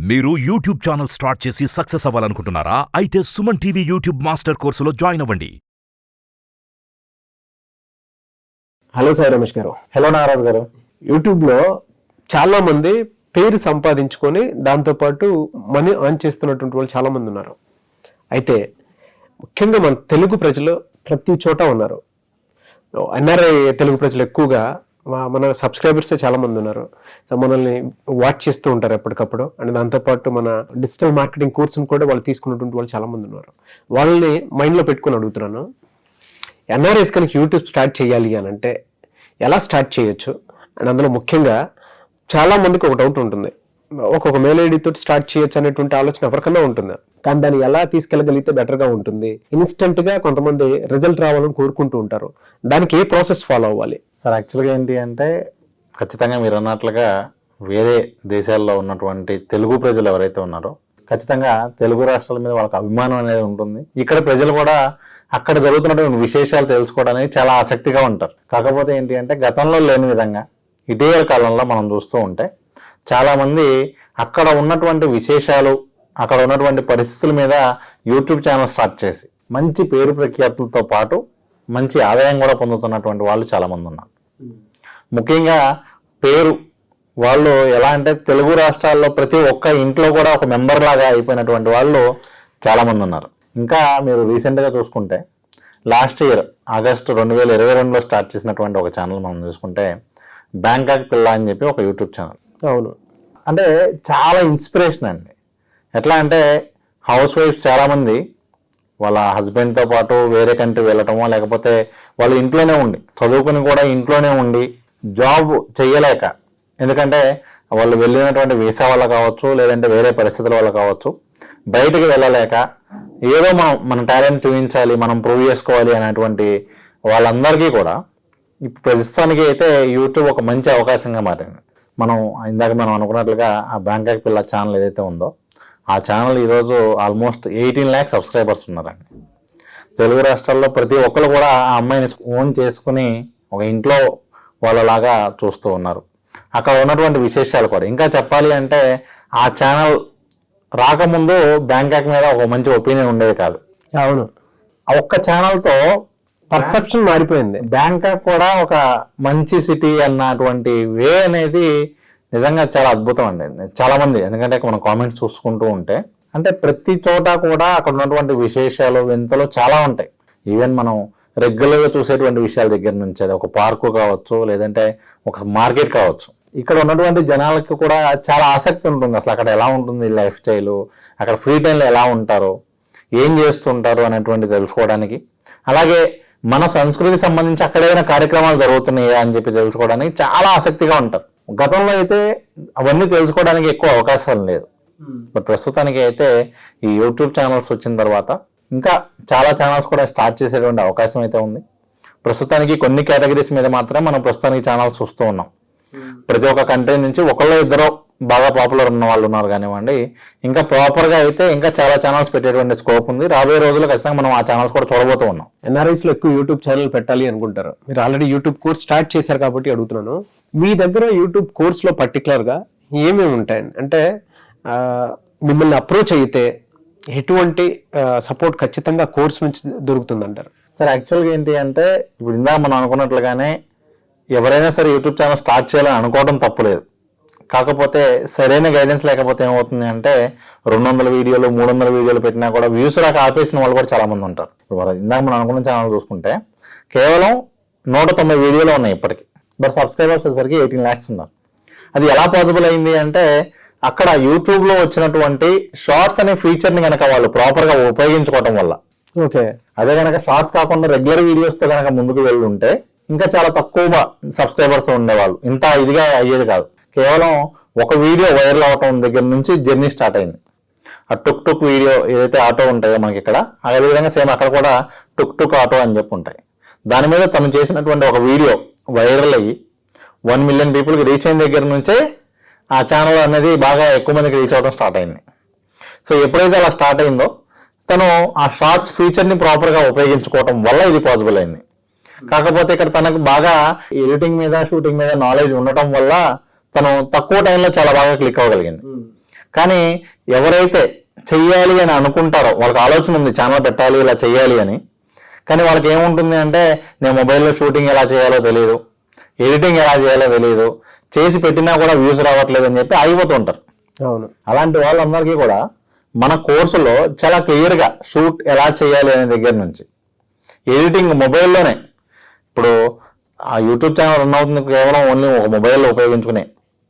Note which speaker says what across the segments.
Speaker 1: మీరు YouTube channel start చేసి success అవ్వాలనుకుంటున్నారా? అయితే సుమన్ టీవీ యూట్యూబ్ మాస్టర్ కోర్సులో జాయిన్ అవ్వండి.
Speaker 2: హలో సాయి రమేష్ గారు.
Speaker 3: హలో నాగరాజ్ గారు.
Speaker 2: యూట్యూబ్లో చాలా మంది పేరు సంపాదించుకొని దాంతోపాటు మనీ అర్న్ చేస్తున్నటువంటి వాళ్ళు చాలా మంది ఉన్నారు. అయితే ముఖ్యంగా మన తెలుగు ప్రజలు ప్రతి చోట ఉన్నారు. ఎన్ఆర్ఐ తెలుగు ప్రజలు ఎక్కువగా మన సబ్స్క్రైబర్సే చాలా మంది ఉన్నారు. సో మనల్ని వాచ్ చేస్తూ ఉంటారు ఎప్పటికప్పుడు. అండ్ దాంతోపాటు మన డిజిటల్ మార్కెటింగ్ కోర్సును కూడా వాళ్ళు తీసుకున్నటువంటి వాళ్ళు చాలా మంది ఉన్నారు. వాళ్ళని మైండ్లో పెట్టుకుని అడుగుతున్నాను, ఎన్ఆర్ఐస్ కనుక యూట్యూబ్ స్టార్ట్ చేయాలి అని అంటే ఎలా స్టార్ట్ చేయొచ్చు? అండ్ అందులో ముఖ్యంగా చాలా మందికి ఒక డౌట్ ఉంటుంది, ఒక్కొక్క మెయిల్ ఐడితో స్టార్ట్ చేయొచ్చు అనేటువంటి ఆలోచన ఎవరికన్నా ఉంటుంది. కానీ దాన్ని ఎలా తీసుకెళ్ళగలిగితే బెటర్గా ఉంటుంది? ఇన్స్టెంట్గా కొంతమంది రిజల్ట్ రావాలని కోరుకుంటూ ఉంటారు. దానికి ఏ ప్రాసెస్ ఫాలో అవ్వాలి?
Speaker 3: సార్ యాక్చువల్గా ఏంటి అంటే ఖచ్చితంగా మీరు అన్నట్లుగా వేరే దేశాల్లో ఉన్నటువంటి తెలుగు ప్రజలు ఎవరైతే ఉన్నారో ఖచ్చితంగా తెలుగు రాష్ట్రాల మీద వాళ్ళకి అభిమానం అనేది ఉంటుంది. ఇక్కడ ప్రజలు కూడా అక్కడ జరుగుతున్నటువంటి విశేషాలు తెలుసుకోవడానికి చాలా ఆసక్తిగా ఉంటారు. కాకపోతే ఏంటి అంటే గతంలో లేని విధంగా ఇటీవల కాలంలో మనం చూస్తూ ఉంటే చాలామంది అక్కడ ఉన్నటువంటి విశేషాలు, అక్కడ ఉన్నటువంటి పరిస్థితుల మీద యూట్యూబ్ ఛానల్ స్టార్ట్ చేసి మంచి పేరు ప్రఖ్యాతులతో పాటు మంచి ఆదాయం కూడా పొందుతున్నటువంటి వాళ్ళు చాలామంది ఉన్నారు. ముఖ్యంగా పేరు వాళ్ళు ఎలా అంటే తెలుగు రాష్ట్రాల్లో ప్రతి ఒక్క ఇంట్లో కూడా ఒక మెంబర్ లాగా అయిపోయినటువంటి వాళ్ళు చాలామంది ఉన్నారు. ఇంకా మీరు రీసెంట్గా చూసుకుంటే లాస్ట్ ఇయర్ ఆగస్టు 2022లో స్టార్ట్ చేసినటువంటి ఒక ఛానల్ మనం చూసుకుంటే బ్యాంకాక్ పిల్ల అని చెప్పి ఒక యూట్యూబ్ ఛానల్.
Speaker 2: అవును,
Speaker 3: అంటే చాలా ఇన్స్పిరేషన్ అండి. ఎట్లా అంటే హౌస్ వైఫ్స్ చాలామంది వాళ్ళ హస్బెండ్తో పాటు వేరే కంట్రీ వెళ్ళటమో లేకపోతే వాళ్ళు ఇంట్లోనే ఉండి చదువుకుని కూడా ఇంట్లోనే ఉండి జాబ్ చేయలేక, ఎందుకంటే వాళ్ళు వెళ్ళినటువంటి వీసా వల్ల కావచ్చు లేదంటే వేరే పరిస్థితుల వల్ల కావచ్చు బయటకు వెళ్ళలేక ఏదో మన టాలెంట్ చూపించాలి, మనం ప్రూవ్ చేసుకోవాలి అనేటువంటి వాళ్ళందరికీ కూడా ఇప్పుడు ప్రస్తుతానికి అయితే యూట్యూబ్ ఒక మంచి అవకాశంగా మారింది. ఇందాక మనం అనుకున్నట్లుగా ఆ బ్యాంకాక్ పిల్ల ఛానల్ ఏదైతే ఉందో ఆ ఛానల్ ఈరోజు ఆల్మోస్ట్ 18 lakhs సబ్స్క్రైబర్స్ ఉన్నారండి. తెలుగు రాష్ట్రాల్లో ప్రతి ఒక్కరు కూడా ఆ అమ్మాయిని ఓన్ చేసుకుని ఒక ఇంట్లో వాళ్ళలాగా చూస్తూ ఉన్నారు. అక్కడ ఉన్నటువంటి విశేషాలు కూడా ఇంకా చెప్పాలి అంటే ఆ ఛానల్ రాకముందు బ్యాంకాక్ మీద ఒక మంచి ఒపీనియన్ ఉండేది కాదు.
Speaker 2: అవును,
Speaker 3: ఆ ఒక్క ఛానల్తో
Speaker 2: పర్సెప్షన్ మారిపోయింది.
Speaker 3: బ్యాంకాక్ కూడా ఒక మంచి సిటీ అన్నటువంటి వే అనేది నిజంగా చాలా అద్భుతం అండి. చాలా మంది, ఎందుకంటే మనం కామెంట్స్ చూసుకుంటూ ఉంటే అంటే ప్రతి చోట కూడా అక్కడ ఉన్నటువంటి విశేషాలు వింతలు చాలా ఉంటాయి. ఈవెన్ మనం రెగ్యులర్గా చూసేటువంటి విషయాల దగ్గర నుంచి అది ఒక పార్కు కావచ్చు లేదంటే ఒక మార్కెట్ కావచ్చు, ఇక్కడ ఉన్నటువంటి జనాలకి కూడా చాలా ఆసక్తి ఉంటుంది. అసలు అక్కడ ఎలా ఉంటుంది లైఫ్ స్టైలు, అక్కడ ఫ్రీ టైంలో ఎలా ఉంటారు, ఏం చేస్తుంటారు అనేటువంటి తెలుసుకోవడానికి, అలాగే మన సంస్కృతికి సంబంధించి అక్కడ ఏదైనా కార్యక్రమాలు జరుగుతున్నాయా అని చెప్పి తెలుసుకోవడానికి చాలా ఆసక్తిగా ఉంటారు. గతంలో అయితే అవన్నీ తెలుసుకోవడానికి ఎక్కువ అవకాశాలు లేదు. బట్ ప్రస్తుతానికి అయితే ఈ యూట్యూబ్ ఛానల్స్ వచ్చిన తర్వాత ఇంకా చాలా ఛానల్స్ కూడా స్టార్ట్ చేసేటువంటి అవకాశం అయితే ఉంది. ప్రస్తుతానికి కొన్ని కేటగిరీస్ మీద మాత్రం మనం ప్రస్తుతానికి ఛానల్స్ చూస్తూ ఉన్నాం. ప్రతి ఒక్క కంట్రీ నుంచి ఒకళ్ళు ఇద్దరు బాగా పాపులర్ ఉన్న వాళ్ళు ఉన్నారు కానివ్వండి, ఇంకా ప్రాపర్గా అయితే ఇంకా చాలా ఛానల్స్ పెట్టేటువంటి స్కోప్ ఉంది. రాబోయే రోజుల్లో ఖచ్చితంగా మనం ఆ ఛానల్స్ కూడా చూడబోతూ ఉన్నాం.
Speaker 2: ఎన్ఆర్ఐస్లో ఎక్కువ యూట్యూబ్ ఛానల్ పెట్టాలి అనుకుంటారు. మీరు ఆల్రెడీ యూట్యూబ్ కోర్స్ స్టార్ట్ చేశారు కాబట్టి అడుగుతున్నాను, మీ దగ్గర యూట్యూబ్ కోర్స్లో పర్టికులర్గా ఏమేమి ఉంటాయండి? అంటే మిమ్మల్ని అప్రోచ్ అయితే ఎటువంటి సపోర్ట్ ఖచ్చితంగా కోర్స్ నుంచి దొరుకుతుందంటారు?
Speaker 3: సార్ యాక్చువల్గా ఏంటి అంటే ఇప్పుడు ఇందాక మనం అనుకున్నట్లుగానే ఎవరైనా సరే యూట్యూబ్ ఛానల్ స్టార్ట్ చేయాలని అనుకోవడం తప్పులేదు. కాకపోతే సరైన గైడెన్స్ లేకపోతే ఏమవుతుంది అంటే 200 వీడియోలు 300 వీడియోలు పెట్టినా కూడా వ్యూస్ రాక ఆపేసిన వాళ్ళు కూడా చాలా మంది ఉంటారు. ఇందాక మనం అనుకున్న ఛానల్ చూసుకుంటే కేవలం 190 వీడియోలు ఉన్నాయి ఇప్పటికి, బట్ సబ్స్క్రైబర్స్ వచ్చేసరికి 18 lakhs ఉన్నారు. అది ఎలా పాసిబుల్ అయింది అంటే అక్కడ యూట్యూబ్లో వచ్చినటువంటి షార్ట్స్ అనే ఫీచర్ని కనుక వాళ్ళు ప్రాపర్గా ఉపయోగించుకోవటం వల్ల.
Speaker 2: ఓకే,
Speaker 3: అదే కనుక షార్ట్స్ కాకుండా రెగ్యులర్ వీడియోస్తో కనుక ముందుకు వెళ్ళుంటే ఇంకా చాలా తక్కువ సబ్స్క్రైబర్స్ ఉండేవాళ్ళు, ఇంత ఇదిగా అయ్యేది కాదు. కేవలం ఒక వీడియో వైరల్ అవటం దగ్గర నుంచి జర్నీ స్టార్ట్ అయింది. ఆ టుక్ టుక్ వీడియో ఏదైతే ఆటో ఉంటాయో మనకి ఇక్కడ, అదేవిధంగా సేమ్ అక్కడ కూడా టుక్ టుక్ ఆటో అని చెప్పి ఉంటాయి. దాని మీద తను చేసినటువంటి ఒక వీడియో వైరల్ అయ్యి 1 million పీపుల్కి రీచ్ అయిన దగ్గర నుంచే ఆ ఛానల్ అనేది బాగా ఎక్కువ మందికి రీచ్ అవ్వడం స్టార్ట్ అయింది. సో ఎప్పుడైతే అలా స్టార్ట్ అయిందో తను ఆ షార్ట్స్ ఫీచర్ని ప్రాపర్గా ఉపయోగించుకోవటం వల్ల ఇది పాసిబుల్ అయింది. కాకపోతే ఇక్కడ తనకు బాగా ఎడిటింగ్ మీద షూటింగ్ మీద నాలెడ్జ్ ఉండటం వల్ల తను తక్కువ టైంలో చాలా బాగా క్లిక్ అవ్వగలిగింది. కానీ ఎవరైతే చెయ్యాలి అని అనుకుంటారో వాళ్ళకి ఆలోచన ఉంది ఛానల్ పెట్టాలి ఇలా చెయ్యాలి అని, కానీ వాళ్ళకి ఏముంటుంది అంటే నేను మొబైల్లో షూటింగ్ ఎలా చేయాలో తెలియదు, ఎడిటింగ్ ఎలా చేయాలో తెలియదు, చేసి పెట్టినా కూడా వ్యూస్ రావట్లేదు అని చెప్పి ఆగిపోతుంటారు.
Speaker 2: అవును.
Speaker 3: అలాంటి వాళ్ళందరికీ కూడా మన కోర్సులో చాలా క్లియర్గా షూట్ ఎలా చేయాలి అనే దగ్గర నుంచి ఎడిటింగ్ మొబైల్లోనే, ఇప్పుడు ఆ యూట్యూబ్ ఛానల్ రన్ అవుతుంది కేవలం ఓన్లీ ఒక మొబైల్లో ఉపయోగించుకునే,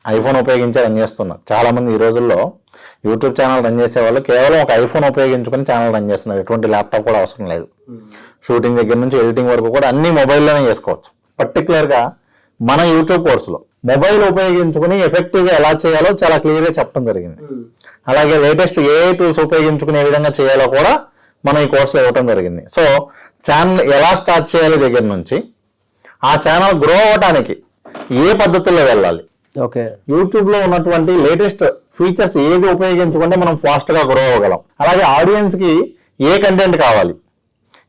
Speaker 3: ఐఫోన్ ఉపయోగించి రన్ చేస్తున్నారు చాలామంది. ఈ రోజుల్లో యూట్యూబ్ ఛానల్ రన్ చేసే వాళ్ళు కేవలం ఒక ఐఫోన్ ఉపయోగించుకుని ఛానల్ రన్ చేస్తున్నారు. ఎటువంటి ల్యాప్టాప్ కూడా అవసరం లేదు. షూటింగ్ దగ్గర నుంచి ఎడిటింగ్ వరకు కూడా అన్ని మొబైల్లోనే చేసుకోవచ్చు. పర్టికులర్గా మన యూట్యూబ్ కోర్సులో మొబైల్ ఉపయోగించుకుని ఎఫెక్టివ్గా ఎలా చేయాలో చాలా క్లియర్గా చెప్పడం జరిగింది. అలాగే లేటెస్ట్ ఏఐ టూల్స్ ఉపయోగించుకునే విధంగా చేయాలో కూడా మనం ఈ కోర్సులో ఇవ్వడం జరిగింది. సో ఛానల్ ఎలా స్టార్ట్ చేయాలి దగ్గర నుంచి ఆ ఛానల్ గ్రో అవ్వడానికి ఏ పద్ధతుల్లో వెళ్ళాలి,
Speaker 2: ఓకే,
Speaker 3: యూట్యూబ్లో ఉన్నటువంటి లేటెస్ట్ ఫీచర్స్ ఏది ఉపయోగించుకుంటే మనం ఫాస్ట్గా గ్రో అవ్వగలం, అలాగే ఆడియన్స్కి ఏ కంటెంట్ కావాలి,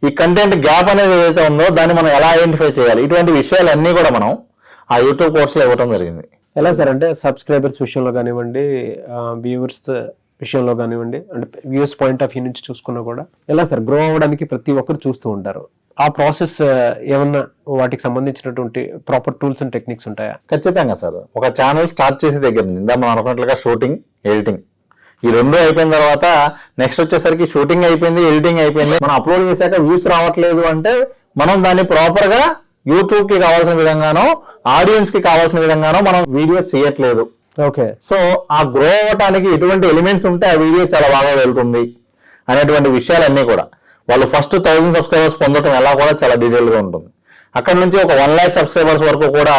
Speaker 3: ఈ కంటెంట్ గ్యాప్ అనేది ఏదైతే ఉందో దాన్ని మనం ఎలా ఐడెంటిఫై చేయాలి, ఇటువంటి విషయాలన్నీ కూడా మనం ఆ యూట్యూబ్ కోర్సులో ఇవ్వడం జరిగింది.
Speaker 2: ఎలా సార్ అంటే సబ్స్క్రైబర్స్ విషయంలో కానివ్వండి, వ్యూవర్స్ విషయంలో కానివ్వండి, అంటే వ్యూస్ పాయింట్ ఆఫ్ వ్యూ నుంచి చూసుకున్నా కూడా ఎలా సార్ గ్రో అవ్వడానికి ప్రతి ఒక్కరు చూస్తూ ఉంటారు. ఆ ప్రాసెస్ ఏమన్నా వాటికి సంబంధించినటువంటి ప్రాపర్ టూల్స్ అండ్ టెక్నిక్స్ ఉంటాయా?
Speaker 3: ఖచ్చితంగా సార్. ఒక ఛానల్ స్టార్ట్ చేసే దగ్గర నుంచి ఇందా మనం అనుకున్నట్లుగా షూటింగ్, ఎడిటింగ్ ఈ రెండు అయిపోయిన తర్వాత నెక్స్ట్ వచ్చేసరికి షూటింగ్ అయిపోయింది, ఎడిటింగ్ అయిపోయింది, మనం అప్లోడ్ చేశాక వ్యూస్ రావట్లేదు అంటే మనం దాన్ని ప్రాపర్గా యూట్యూబ్కి కావాల్సిన విధంగానో ఆడియన్స్కి కావాల్సిన విధంగానో మనం వీడియో చేయట్లేదు.
Speaker 2: ఓకే.
Speaker 3: సో ఆ గ్రో అవ్వటానికి ఎటువంటి ఎలిమెంట్స్ ఉంటే ఆ వీడియో చాలా బాగా వెళ్తుంది అనేటువంటి విషయాలన్నీ కూడా వాళ్ళు ఫస్ట్ 1000 సబ్స్క్రైబర్స్ పొందడం ఎలా కూడా చాలా డీటెయిల్గా ఉంటుంది. అక్కడ నుంచి ఒక 1 lakh సబ్స్క్రైబర్స్ వరకు కూడా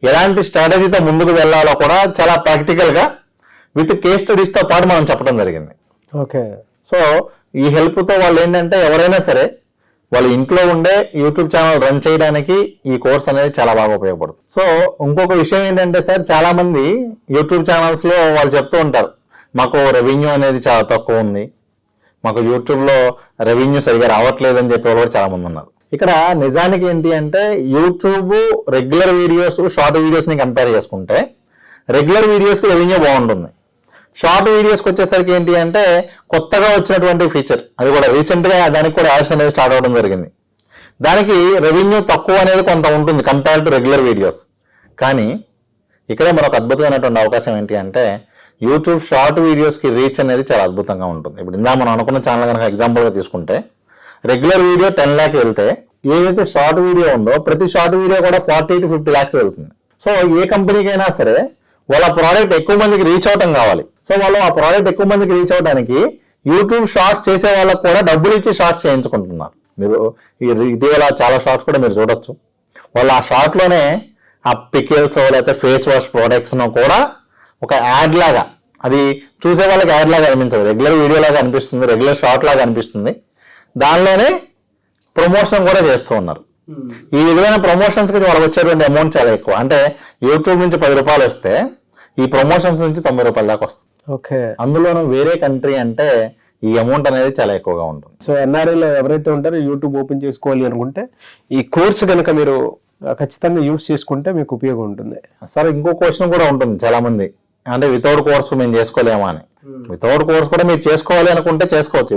Speaker 3: ఎలాంటి స్ట్రాటజీతో ముందుకు వెళ్ళాలో కూడా చాలా ప్రాక్టికల్గా విత్ కేస్ స్టడీస్తో పాటు మనం చెప్పడం జరిగింది.
Speaker 2: ఓకే.
Speaker 3: సో ఈ హెల్ప్తో వాళ్ళు ఏంటంటే ఎవరైనా సరే వాళ్ళు ఇంట్లో ఉండే యూట్యూబ్ ఛానల్ రన్ చేయడానికి ఈ కోర్స్ అనేది చాలా బాగా ఉపయోగపడుతుంది. సో ఇంకొక విషయం ఏంటంటే సార్, చాలా మంది యూట్యూబ్ ఛానల్స్లో వాళ్ళు చెప్తూ ఉంటారు మాకు రెవెన్యూ అనేది చాలా తక్కువ ఉంది, మాకు యూట్యూబ్లో రెవెన్యూ సరిగా రావట్లేదు అని చెప్పేవాళ్ళు కూడా చాలా మంది ఉన్నారు. ఇక్కడ నిజానికి ఏంటి అంటే యూట్యూబ్ రెగ్యులర్ వీడియోస్ షార్ట్ వీడియోస్ని కంపేర్ చేసుకుంటే రెగ్యులర్ వీడియోస్కి రెవెన్యూ బాగుంటుంది. షార్ట్ వీడియోస్కి వచ్చేసరికి ఏంటి అంటే కొత్తగా వచ్చినటువంటి ఫీచర్, అది కూడా రీసెంట్గా దానికి కూడా యాడ్స్ అనేది స్టార్ట్ అవ్వడం జరిగింది. దానికి రెవెన్యూ తక్కువ అనేది కొంత ఉంటుంది కంపేర్ టు రెగ్యులర్ వీడియోస్. కానీ ఇక్కడే మరొక అద్భుతమైనటువంటి అవకాశం ఏంటి అంటే యూట్యూబ్ షార్ట్ వీడియోస్కి రీచ్ అనేది చాలా అద్భుతంగా ఉంటుంది. ఇప్పుడు ఇందా మనం అనుకున్న ఛానల్ కనుక ఎగ్జాంపుల్గా తీసుకుంటే రెగ్యులర్ వీడియో 10 lakh వెళ్తే ఏదైతే షార్ట్ వీడియో ఉందో ప్రతి షార్ట్ వీడియో కూడా 40 to 50 lakhs వెళ్తుంది. సో ఏ కంపెనీకైనా సరే వాళ్ళ ప్రోడక్ట్ ఎక్కువ మందికి రీచ్ అవటం కావాలి. సో వాళ్ళు ఆ ప్రోడక్ట్ ఎక్కువ మందికి రీచ్ అవడానికి యూట్యూబ్ షార్ట్స్ చేసే వాళ్ళకు కూడా డబ్బులు ఇచ్చి షార్ట్స్ చేయించుకుంటున్నారు. మీరు ఇటీవల చాలా షార్ట్స్ కూడా మీరు చూడొచ్చు. వాళ్ళు ఆ షార్ట్లోనే ఆ పికిల్స్ లేకపోతే ఫేస్ వాష్ ప్రోడక్ట్స్ను కూడా ఒక యాడ్ లాగా, అది చూసే వాళ్ళకి యాడ్ లాగా అనిపించదు, రెగ్యులర్ వీడియో లాగా అనిపిస్తుంది, రెగ్యులర్ షార్ట్ లాగా అనిపిస్తుంది. దానిలోనే ప్రమోషన్ కూడా చేస్తూ ఉన్నారు. ఈ విధమైన ప్రమోషన్స్కి వాళ్ళకి వచ్చేటువంటి అమౌంట్ చాలా ఎక్కువ. అంటే యూట్యూబ్ నుంచి 10 రూపాయలు వస్తే ఈ ప్రమోషన్స్ నుంచి 90 రూపాయల దాకా వస్తుంది.
Speaker 2: ఓకే.
Speaker 3: అందులోనూ వేరే కంట్రీ అంటే ఈ అమౌంట్ అనేది చాలా ఎక్కువగా ఉంటుంది.
Speaker 2: సో ఎన్ఆర్ఐలో ఎవరైతే ఉంటారో యూట్యూబ్ ఓపెన్ చేసుకోవాలి అనుకుంటే ఈ కోర్సు కనుక మీరు ఖచ్చితంగా యూస్ చేసుకుంటే మీకు ఉపయోగం ఉంటుంది.
Speaker 3: సరే, ఇంకో క్వశ్చన్ కూడా ఉంటుంది చాలా మంది, అంటే వితౌట్ కోర్స్ మేము చేసుకోలేమా అని. వితౌట్ కోర్స్ కూడా మీరు చేసుకోవాలి అనుకుంటే చేసుకోవచ్చు.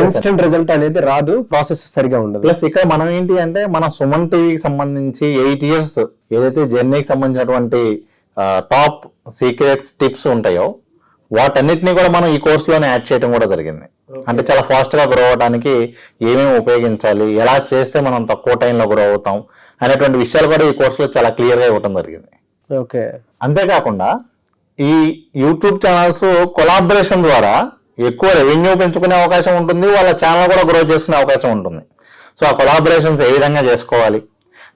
Speaker 2: ఇన్స్టెంట్ రిజల్ట్ అనేది రాదు, ప్రాసెస్ సరిగా ఉండదు.
Speaker 3: ప్లస్ ఇక్కడ మనం ఏంటి అంటే మన సుమన్ టీవీకి సంబంధించి 8 years ఏదైతే జర్నీకి సంబంధించినటువంటి టాప్ సీక్రెట్స్ టిప్స్ ఉంటాయో వాటన్నిటిని కూడా మనం ఈ కోర్సులోనే యాడ్ చేయడం కూడా జరిగింది. అంటే చాలా ఫాస్ట్గా గ్రో అవడానికి ఏమేమి ఉపయోగించాలి, ఎలా చేస్తే మనం తక్కువ టైంలో గ్రో అవుతాం అనేటువంటి విషయాలు కూడా ఈ కోర్సులో చాలా క్లియర్గా ఇవ్వడం జరిగింది.
Speaker 2: ఓకే.
Speaker 3: అంతేకాకుండా ఈ యూట్యూబ్ ఛానల్స్ కొలాబరేషన్ ద్వారా ఎక్కువ రెవెన్యూ పెంచుకునే అవకాశం ఉంటుంది, వాళ్ళ ఛానల్ కూడా గ్రో చేసుకునే అవకాశం ఉంటుంది. సో ఆ కొలాబరేషన్స్ ఏ విధంగా చేసుకోవాలి,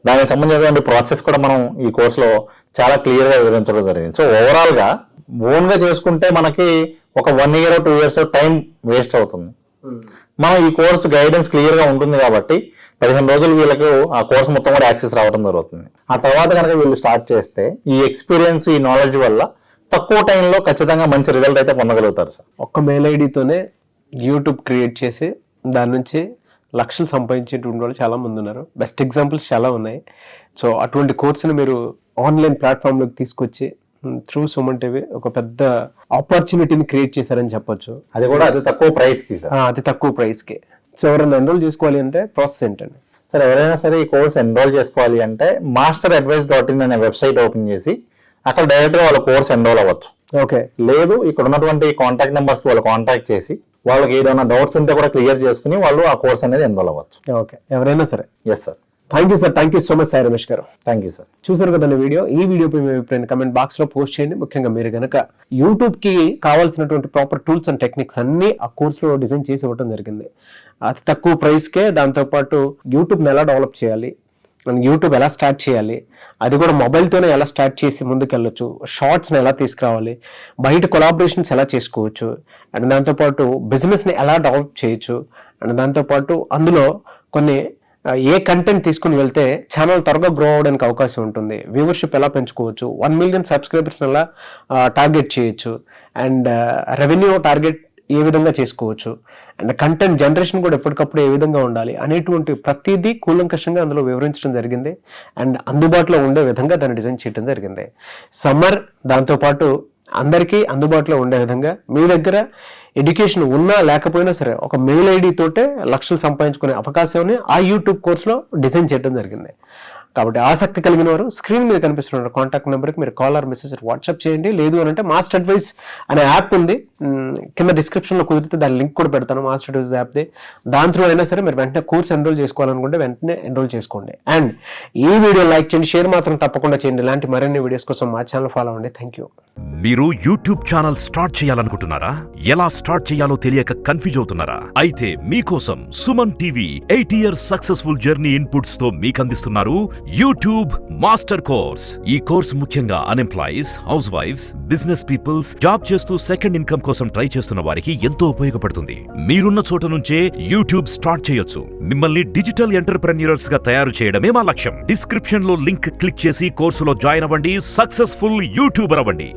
Speaker 3: దానికి సంబంధించినటువంటి ప్రాసెస్ కూడా మనం ఈ కోర్సులో చాలా క్లియర్గా వివరించడం జరిగింది. సో ఓవరాల్గా ఓన్గా చేసుకుంటే మనకి ఒక 1 year 2 years టైం వేస్ట్ అవుతుంది. మనం ఈ కోర్సు గైడెన్స్ క్లియర్గా ఉంటుంది కాబట్టి 15 రోజులు వీళ్ళకు ఆ కోర్సు మొత్తం కూడా యాక్సెస్ రావడం జరుగుతుంది. ఆ తర్వాత కనుక వీళ్ళు స్టార్ట్ చేస్తే ఈ ఎక్స్పీరియన్స్ ఈ నాలెడ్జ్ వల్ల తక్కువ టైంలో ఖచ్చితంగా మంచి రిజల్ట్ అయితే పొందగలుగుతారు సార్.
Speaker 2: ఒక్క మెయిల్ ఐడితోనే యూట్యూబ్ క్రియేట్ చేసి దాని నుంచి లక్షలు సంపాదించేటువంటి వాళ్ళు చాలా మంది ఉన్నారు. బెస్ట్ ఎగ్జాంపుల్స్ చాలా ఉన్నాయి. సో అటువంటి కోర్సుని మీరు ఆన్లైన్ ప్లాట్ఫామ్లోకి తీసుకొచ్చి త్రూ సుమన్ టీవీ ఒక పెద్ద ఆపర్చునిటీని క్రియేట్ చేశారని చెప్పొచ్చు.
Speaker 3: అది కూడా అతి తక్కువ ప్రైస్ కి సార్.
Speaker 2: అతి తక్కువ ప్రైస్ కి. సో ఎవరైనా ఎన్రోల్ చేసుకోవాలి అంటే ప్రాసెస్ ఏంటండి?
Speaker 3: సార్ ఎవరైనా సరే ఈ కోర్స్ ఎన్రోల్ చేసుకోవాలి అంటే masteradvice.in అనే వెబ్సైట్ ఓపెన్ చేసి అక్కడ డైరెక్ట్ గా వాళ్ళ కోర్స్ ఎన్రోల్ అవ్వచ్చు.
Speaker 2: ఓకే.
Speaker 3: లేదు ఇక్కడ ఉన్నటువంటి కాంటాక్ట్ నెంబర్స్ కి వాళ్ళు కాంటాక్ట్ చేసి వాళ్ళకి ఏదైనా డౌట్స్ ఉంటే కూడా క్లియర్ చేసుకుని వాళ్ళు ఆ కోర్స్ అనేది ఎన్రోల్ అవ్వచ్చు.
Speaker 2: ఓకే, ఎవరైనా సరే.
Speaker 3: Yes sir.
Speaker 2: Thank you sir, thank you so much Sai Ramesh గారు.
Speaker 3: Thank you sir.
Speaker 2: చూసారు కదండి వీడియో. ఈ వీడియోపై మీ అభిప్రాయాన్ని కమెంట్ బాక్స్ లో పోస్ట్ చేయండి. ముఖ్యంగా మీరు కనుక యూట్యూబ్ కి కావాల్సినటువంటి ప్రాపర్ టూల్స్ అండ్ టెక్నిక్స్ అన్ని ఆ కోర్సులో డిజైన్ చేసి ఇవ్వడం జరిగింది. అతి తక్కువ ప్రైస్కే, దాంతోపాటు యూట్యూబ్ని ఎలా డెవలప్ చేయాలి, యూట్యూబ్ ఎలా స్టార్ట్ చేయాలి, అది కూడా మొబైల్తోనే ఎలా స్టార్ట్ చేసి ముందుకెళ్ళొచ్చు, షార్ట్స్ని ఎలా తీసుకురావాలి, బయట కొలాబరేషన్స్ ఎలా చేసుకోవచ్చు, అండ్ దాంతోపాటు బిజినెస్ని ఎలా డెవలప్ చేయొచ్చు, అండ్ దాంతోపాటు అందులో కొన్ని ఏ కంటెంట్ తీసుకుని వెళ్తే ఛానల్ త్వరగా గ్రో అవడానికి అవకాశం ఉంటుంది, వ్యూవర్షిప్ ఎలా పెంచుకోవచ్చు, 1 మిలియన్ సబ్స్క్రైబర్స్ ఎలా టార్గెట్ చేయొచ్చు, అండ్ రెవెన్యూ టార్గెట్ ఏ విధంగా చేసుకోవచ్చు, అండ్ కంటెంట్ జనరేషన్ కూడా ఎప్పటికప్పుడు ఏ విధంగా ఉండాలి అనేటువంటి ప్రతిదీ కూలంకషంగా అందులో వివరించడం జరిగింది. అండ్ అందుబాటులో ఉండే విధంగా దాన్ని డిజైన్ చేయడం జరిగింది. సమ్మర్ దాంతోపాటు అందరికీ అందుబాటులో ఉండే విధంగా మీ దగ్గర ఎడ్యుకేషన్ ఉన్నా లేకపోయినా సరే ఒక మెయిల్ ఐడి తోటే లక్షలు సంపాదించుకునే అవకాశాన్ని ఆ యూట్యూబ్ కోర్సులో డిజైన్ చేయడం జరిగింది. కాబట్టి ఆసక్తి కలిగిన వారు స్క్రీన్ మీద కనిపిస్తున్న కాంటాక్ట్ నెంబర్కి మీరు కాల్ ఆర్ మెసేజ్ వాట్సాప్ చేయండి. లేదు అని అంటే మాస్టర్ అడ్వైస్ అనే యాప్ ఉంది, కింద డిస్క్రిప్షన్లో కుదిరితే దాని లింక్ కూడా పెడతాను, మాస్టర్ అడ్వైస్ యాప్ది. దాని త్రూ అయినా సరే మీరు వెంటనే కోర్స్ ఎన్రోల్ చేసుకోవాలనుకుంటే వెంటనే ఎన్రోల్ చేసుకోండి. అండ్ ఈ వీడియో లైక్ చేయండి, షేర్ మాత్రం తప్పకుండా చేయండి. ఇలాంటి మరిన్ని వీడియోస్ కోసం మా ఛానల్ ఫాలో అవ్వండి. Thank you.
Speaker 1: మీరు యూట్యూబ్ ఛానల్ స్టార్ట్ చేయాలనుకుంటున్నారా? ఎలా స్టార్ట్ చేయాలో తెలియక కన్ఫ్యూజ్ అవుతున్నారా? అయితే మీకోసం Suman TV 8 years successful journey inputs తో మీకు అందిస్తున్నారు యూట్యూబ్ మాస్టర్ కోర్స్. ఈ కోర్స్ ముఖ్యంగా unemployees, house wifes, business peoples, job చేస్తూ సెకండ్ ఇన్కమ్ కోసం ట్రై చేస్తున్న వారికి ఎంతో ఉపయోగపడుతుంది. మీరున్న చోట నుంచే యూట్యూబ్ స్టార్ట్ చేయొచ్చు. మిమ్మల్ని డిజిటల్ ఎంటర్‌ప్రెన్యూర్స్ గా తయారు చేయడమే మా లక్ష్యం. డిస్క్రిప్షన్ లో లింక్ క్లిక్ చేసి కోర్సులో జాయిన్ అవ్వండి, సక్సెస్ఫుల్ యూట్యూబర్ అవ్వండి.